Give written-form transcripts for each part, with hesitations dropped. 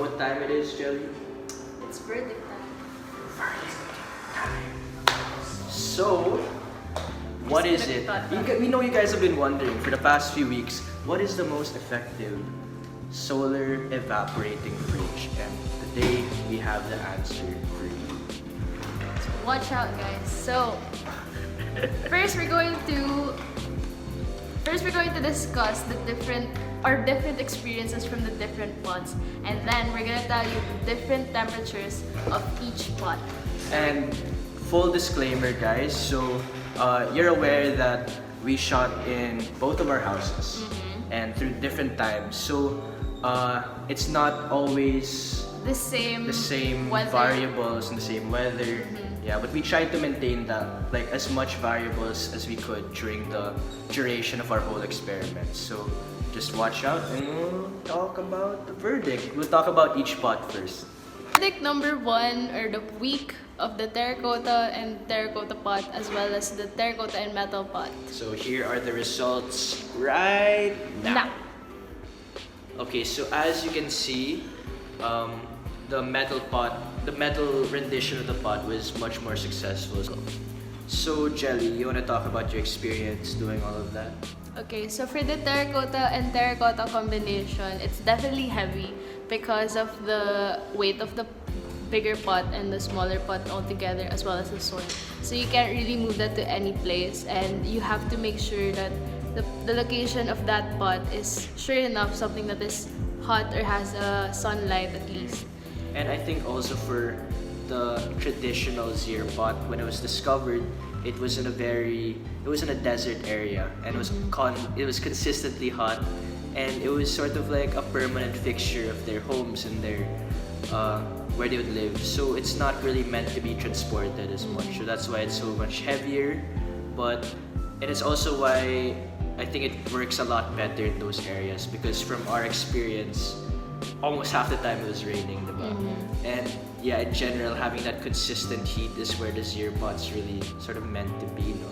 what time it is, Jelly? It's verdict time. So, what is it? We know you guys have been wondering for the past few weeks, what is the most effective solar evaporating fridge? And today we have the answer for you. Watch out, guys. So, first we're going to discuss the different experiences from the different pots, and then we're gonna tell you the different temperatures of each pot. And full disclaimer, guys, so you're aware that we shot in both of our houses and through different times, so it's not always The same weather. variables and the same weather. Yeah, but we tried to maintain that, like, as much variables as we could during the duration of our whole experiment. So just watch out and we'll talk about the verdict. We'll talk about each pot first. Verdict number 1, or the week of the terracotta and terracotta pot, as well as the terracotta and metal pot. So here are the results right now. Okay, so as you can see, the metal rendition of the pot was much more successful. So Jelly, you want to talk about your experience doing all of that? Okay, so for the terracotta and terracotta combination, it's definitely heavy because of the weight of the bigger pot and the smaller pot altogether, as well as the soil. So you can't really move that to any place, and you have to make sure that the location of that pot is sure enough something that is hot or has sunlight at least. And I think also for the traditional zir pot, when it was discovered, it was in a desert area, and it was consistently hot, and it was sort of like a permanent fixture of their homes and their where they would live. So it's not really meant to be transported as much. So that's why it's so much heavier. And it's also why I think it works a lot better in those areas, because from our experience, almost half the time it was raining, diba? And yeah, in general, having that consistent heat is where the zir pot's really sort of meant to be, no?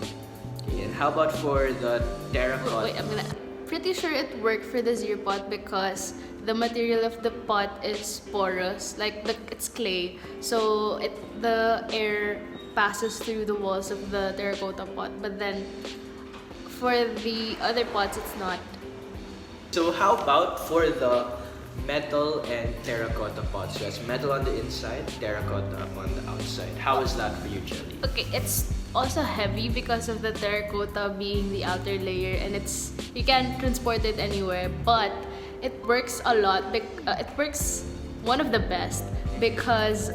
Okay, and how about for the terracotta? Wait, pretty sure it worked for the zir pot because the material of the pot is porous, it's clay, so the air passes through the walls of the terracotta pot. But then for the other pots, it's not. So how about for the metal and terracotta pots? So that's metal on the inside, terracotta on the outside. How is that for you, Jelly? Okay, it's also heavy because of the terracotta being the outer layer, and you can transport it anywhere, but it works a lot. It works one of the best because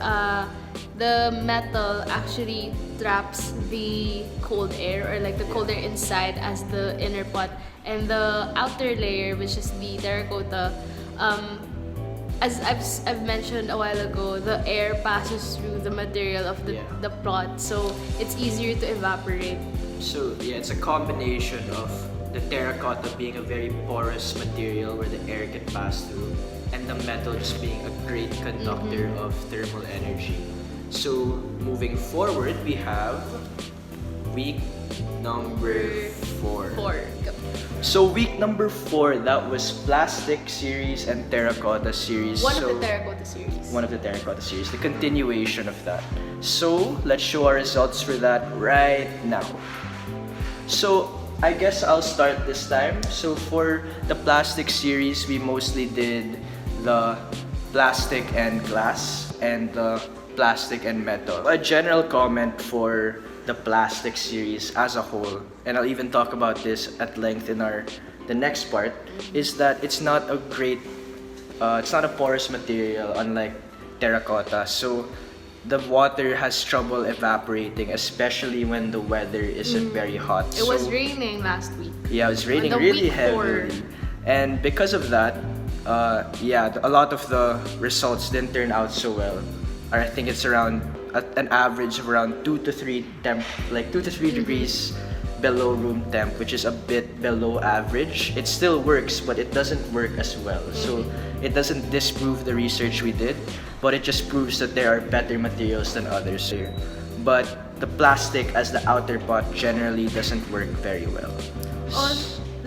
the metal actually traps the cold air, or like the cold air inside as the inner pot, and the outer layer, which is the terracotta, as I've mentioned a while ago, the air passes through the material of the pot, so it's easier to evaporate. So yeah, it's a combination of the terracotta being a very porous material where the air can pass through, and the metal just being a great conductor of thermal energy. So moving forward, we have week number 4. So week number 4, that was plastic series and terracotta series. One of the terracotta series. The continuation of that. So let's show our results for that right now. So I guess I'll start this time. So for the plastic series, we mostly did the plastic and glass and the plastic and metal. A general comment for the plastic series as a whole, and I'll even talk about this at length in the next part, is that it's not a porous material unlike terracotta. So the water has trouble evaporating, especially when the weather isn't very hot. It was raining last week. Yeah, it was raining really heavily, and because of that, a lot of the results didn't turn out so well. Or I think it's around an average of around 2 to 3 degrees below room temp, which is a bit below average. It still works, but it doesn't work as well. So it doesn't disprove the research we did, but it just proves that there are better materials than others here. But the plastic as the outer pot generally doesn't work very well.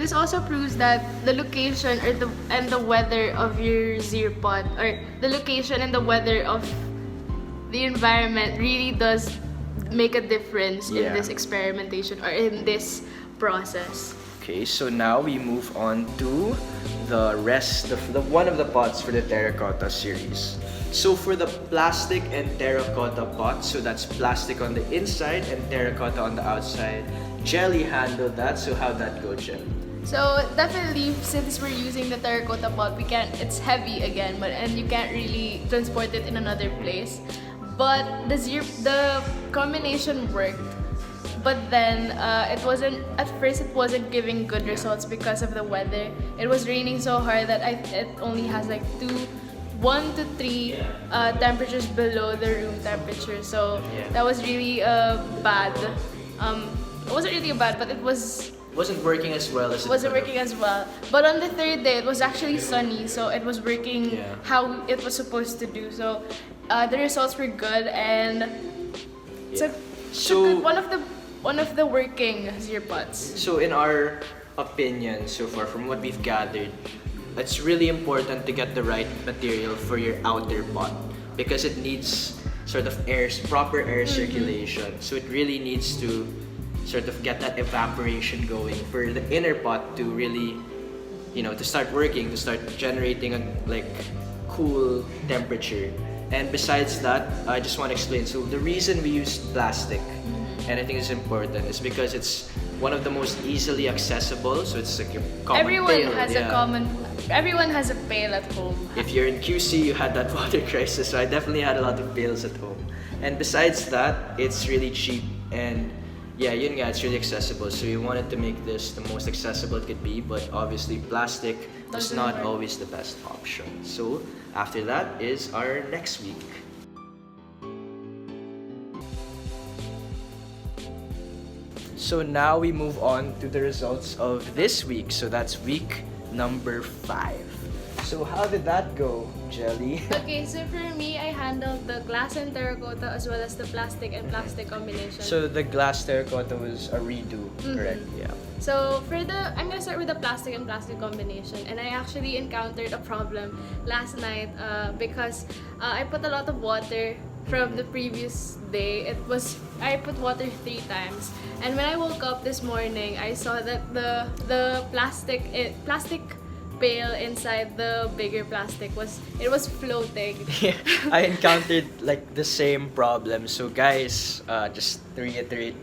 this also proves that the location and the weather of your zir pot, or the location and the weather of the environment really does make a difference in this experimentation or in this process. Okay, so now we move on to the rest of one of the pots for the terracotta series. So for the plastic and terracotta pot, so that's plastic on the inside and terracotta on the outside, Jelly handled that. So how'd that go, Jelly? So definitely, since we're using the terracotta pot, it's heavy again, and you can't really transport it in another place. But the combination worked. But then at first it wasn't giving good results because of the weather. It was raining so hard that it only has like 1 to 3 temperatures below the room temperature. So that was really bad. It wasn't really bad, but it wasn't working as well as But on the third day, it was actually sunny, so it was working how it was supposed to do. So the results were good, and it's one of the working zir pots. So in our opinion so far, from what we've gathered, it's really important to get the right material for your outer pot because it needs sort of proper air circulation. So it really needs to sort of get that evaporation going for the inner pot to really, to start working, to start generating a cool temperature. And besides that, I just want to explain. So the reason we use plastic, and I think it's important, is because it's one of the most easily accessible. So it's like a common pail. Everyone has a pail at home. If you're in QC, you had that water crisis. So I definitely had a lot of pails at home. And besides that, it's really cheap, and it's really accessible. So we wanted to make this the most accessible it could be, but obviously plastic is not always the best option. So after that is our next week. So now we move on to the results of this week. So that's week number 5. So how did that go, Jelly? Okay, so for me, I handled the glass and terracotta as well as the plastic and plastic combination. So the glass terracotta was a redo, correct? Yeah. So I'm gonna start with the plastic and plastic combination, and I actually encountered a problem last night because I put a lot of water from the previous day. I put water 3 times, and when I woke up this morning, I saw that the plastic pail inside the bigger plastic was floating. Yeah, I encountered the same problem. So guys, just to reiterate,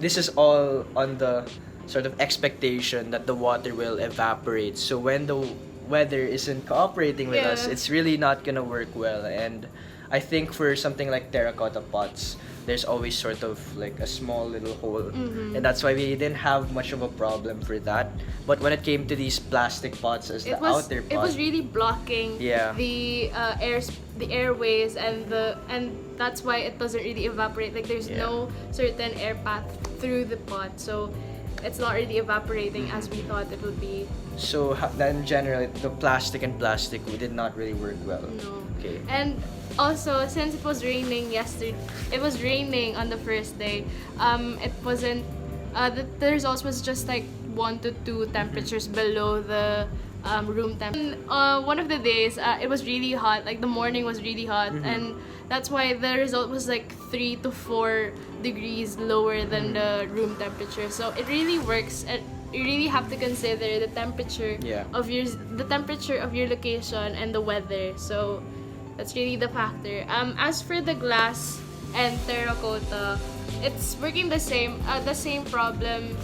this is all on the sort of expectation that the water will evaporate. So when the weather isn't cooperating with us, it's really not gonna work well. And I think for something like terracotta pots, there's always sort of a small little hole, and that's why we didn't have much of a problem for that. But when it came to these plastic pots as the outer pot, it was really blocking the airways, and that's why it doesn't really evaporate. There's no certain air path through the pot, so it's not really evaporating as we thought it would be. So in general, the plastic did not really work well. No. Okay. And also, since it was raining on the first day, it wasn't, the results was just 1 to 2 temperatures below the room temperature. One of the days, it was really hot, the morning was really hot, and that's why the result was 3 to 4 degrees lower than the room temperature. So it really works. You really have to consider the temperature of your location and the weather. So that's really the factor. As for the glass and terracotta, it's working the same problem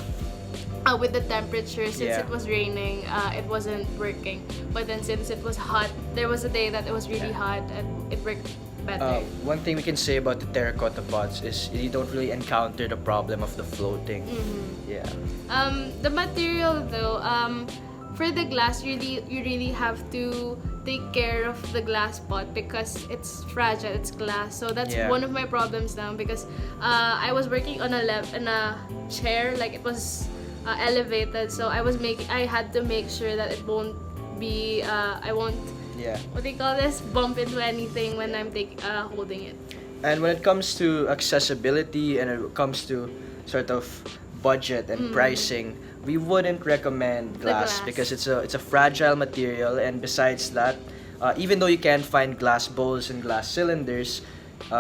with the temperature. Since it was raining, it wasn't working. But then since it was hot, there was a day that it was really hot and it worked better. One thing we can say about the terracotta pots is you don't really encounter the problem of the floating. Yeah. The material though, for the glass, you really have to take care of the glass pot because it's fragile, it's glass. So that's one of my problems now, because I was working on a chair, it was elevated, so I had to make sure that it won't be what do you call this, bump into anything when I'm holding it. And when it comes to accessibility and it comes to sort of budget and pricing, we wouldn't recommend glass, glass. because it's a fragile material, and besides that, even though you can find glass bowls and glass cylinders,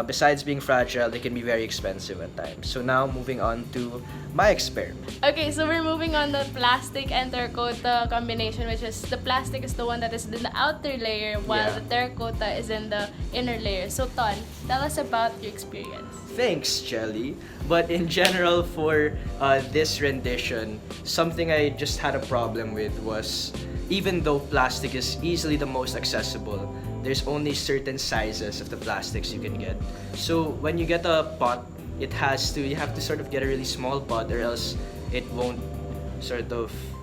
besides being fragile, they can be very expensive at times. So now moving on to my experiment. Okay, so we're moving on the plastic and terracotta combination, which is the plastic is the one that is in the outer layer, while Yeah. the terracotta is in the inner layer. So Ton, tell us about your experience. Thanks, Jelly. But in general, for this rendition, something I just had a problem with was, even though plastic is easily the most accessible, there's only certain sizes of the plastics you can get. So when you get a pot, you have to sort of get a really small pot, or else it won't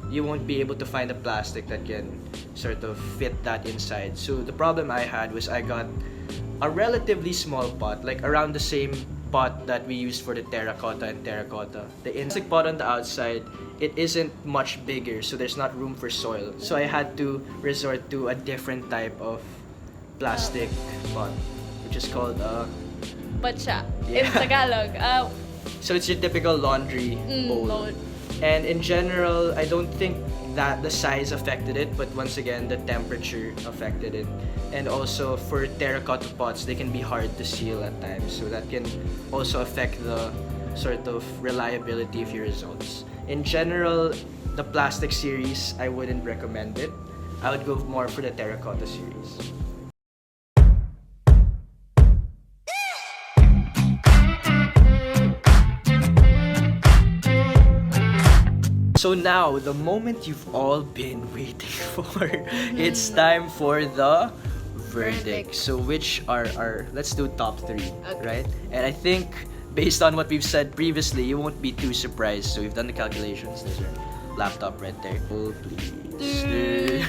you won't be able to find a plastic that can sort of fit that inside. So the problem I had was I got a relatively small pot, like around the same pot that we used for the terracotta and terracotta. The insect pot on the outside, it isn't much bigger, so there's not room for soil. So I had to resort to a different type of plastic pot, which is called Batcha Yeah. in Tagalog. so it's your typical laundry bowl. Bowl. And in general, I don't think that the size affected it, but once again, the temperature affected it. And also for terracotta pots, they can be hard to seal at times, so that can also affect the sort of reliability of your results. In general, the plastic series, I wouldn't recommend it. I would go more for the terracotta series. So now, the moment you've all been waiting for, it's time for the verdict. Verdict. So which are our, let's do top 3, Okay. right? And I think, based on what we've said previously, you won't be too surprised. So we've done the calculations. There's our laptop right there. Oh, please.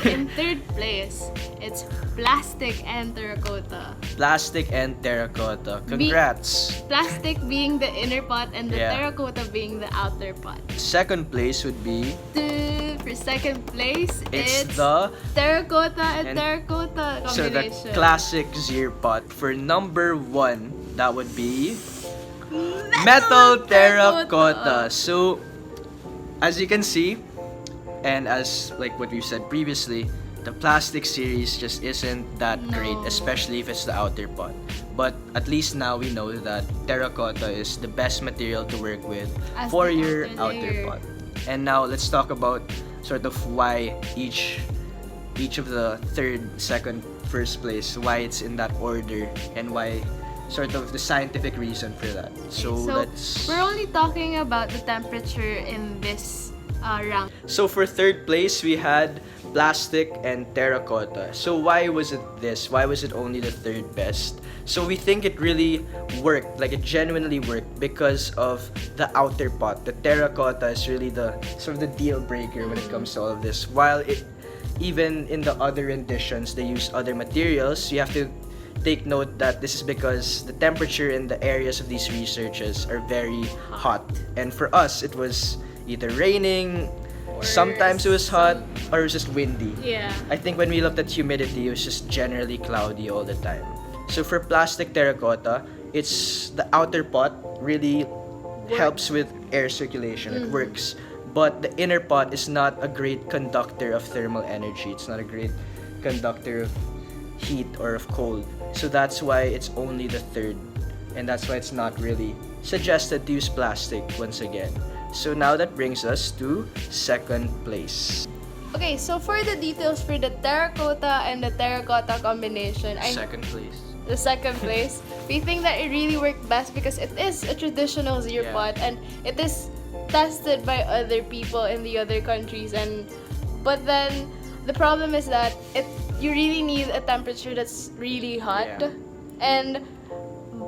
In third place, it's plastic and terracotta. Plastic and terracotta. Congrats. Plastic being the inner pot and the Yeah. terracotta being the outer pot. Second place would be, For second place, it's it's the terracotta and and- terracotta so the combination. classic zir pot. For number 1, that would be metal terracotta. So as you can see, and as like what we've said previously, the plastic series just isn't that great, No. especially if it's the outer pot. But at least now we know that terracotta is the best material to work with As for the your outer outer layer. pot. And now let's talk about sort of why each of the third, second, first place, why it's in that order, and why sort of the scientific reason for that. So let's. we're only talking about the temperature in this round. So for third place, we had plastic and terracotta. So why was it this? Why was it only the third best? So we think it really worked, like it genuinely worked, because of the outer pot. The terracotta is really the sort of the deal breaker when it comes to all of this. While it, even in the other renditions, they use other materials, you have to take note that this is because the temperature in the areas of these researches are very hot. And for us, it was either raining, Or sometimes it was hot, or it was just windy. Yeah. I think when we looked at humidity, it was just generally cloudy all the time. So for plastic terracotta, it's the outer pot really helps with air circulation. It works. But the inner pot is not a great conductor of thermal energy. It's not a great conductor of heat or of cold. So that's why it's only the third. And that's why it's not really suggested to use plastic once again. So now that brings us to second place. Okay, so for the details for the terracotta and the terracotta combination, Second place. the second place, we think that it really worked best because it is a traditional zir Yeah. pot and it is tested by other people in the other countries, but then the problem is that you really need a temperature that's really hot. Yeah. And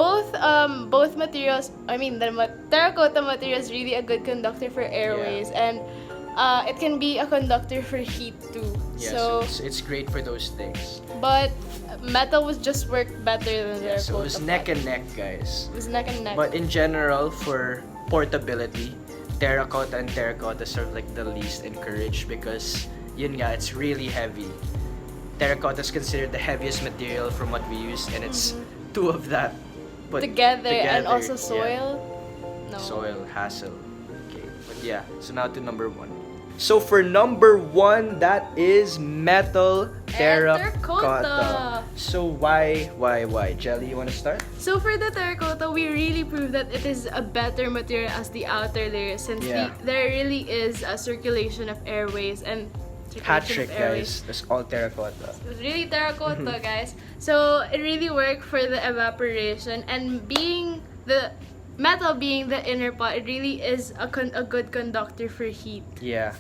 both materials, I mean the terracotta material is really a good conductor for airways, and it can be a conductor for heat too. Yeah, So so it's great for those things. but metal was just worked better than Yeah, so it terracotta was pot. neck and neck, guys. It was neck and neck. But in general, for portability, terracotta and terracotta are sort of like the least encouraged because yun nga, it's really heavy. Terracotta is considered the heaviest material from what we use, and it's two of that put together and also yeah. soil. No. Soil, hassle. Okay. But Yeah, so now to number 1. So for number 1, that is metal terracotta. Terracotta. So why? Jelly, you want to start? So for the terracotta, we really prove that it is a better material as the outer layer since there really is a circulation of airways and Patrick, guys, that's all terracotta. It's really terracotta, guys. So it really worked for the evaporation, and being the metal being the inner part, it really is a good conductor for heat. Yeah,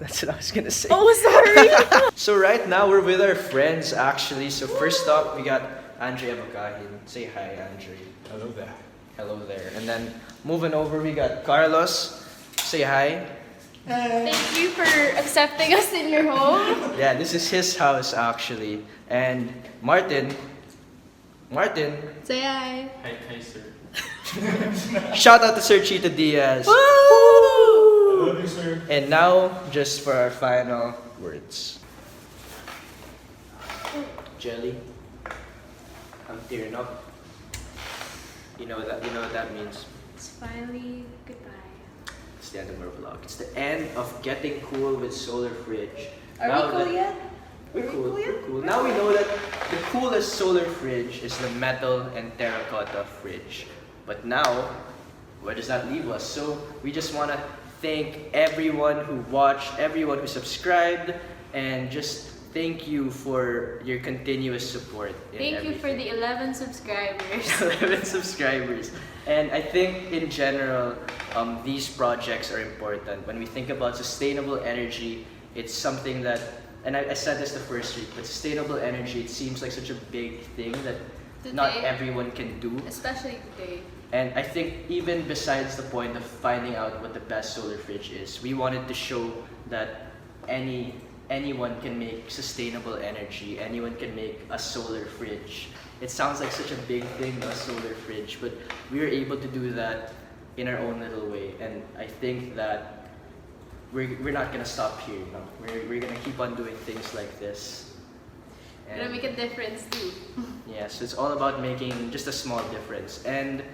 that's what I was gonna say. Oh, sorry. So right now we're with our friends actually. So first up we got Andrea Makahin. Say hi, Andre. Hello there. Hello there. And then moving over we got Carlos. Say hi. Thank you for accepting us in your home. Yeah, this is his house actually. And Martin. Say hi. Hi, sir. Shout out to Sir Chito Diaz. Woo! I love you, sir. And now, just for our final words. Jelly, I'm tearing up. You know what that means. It's finally goodbye. It's the end of our vlog. It's the end of getting cool with Solar Fridge. Are we cool yet? We're cool. Now we know that the coolest solar fridge is the metal and terracotta fridge. But now, where does that leave us? So we just want to thank everyone who watched, everyone who subscribed, and just thank you for your continuous support. Thank you for the 11 subscribers. 11 subscribers. And I think in general, these projects are important. When we think about sustainable energy, it's something that, and I said this the first week, but sustainable energy, it seems like such a big thing that not everyone can do. Especially today. And I think even besides the point of finding out what the best solar fridge is, we wanted to show that anyone can make sustainable energy, anyone can make a solar fridge. It sounds like such a big thing, a solar fridge, but we were able to do that in our own little way. And I think that we're not gonna stop here, you know. We're gonna keep on doing things like this. We're gonna make a difference too. Yeah, so it's all about making just a small difference. And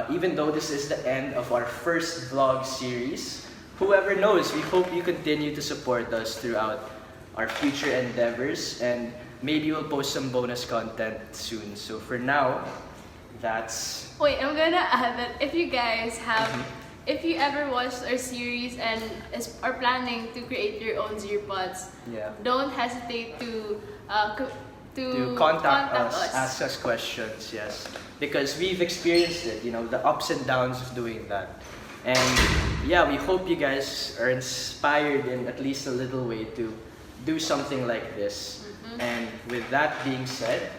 even though this is the end of our first vlog series, whoever knows, we hope you continue to support us throughout our future endeavors, and maybe we'll post some bonus content soon. So for now, that's... Wait, I'm gonna add that if you guys have, if you ever watched our series and are planning to create your own Zearpods, don't hesitate to contact us, ask us questions, yes. Because we've experienced it, you know, the ups and downs of doing that. And yeah, we hope you guys are inspired in at least a little way to do something like this. And with that being said,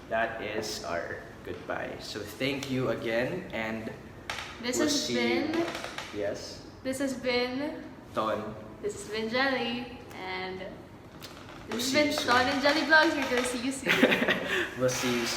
that is our goodbye. So thank you again, and this we'll has see been... you. Yes? This has been... Ton. This has been Jelly, and We'll this see has you been soon. Tonandjelly.vlogs. We're gonna see you soon. We'll see you soon.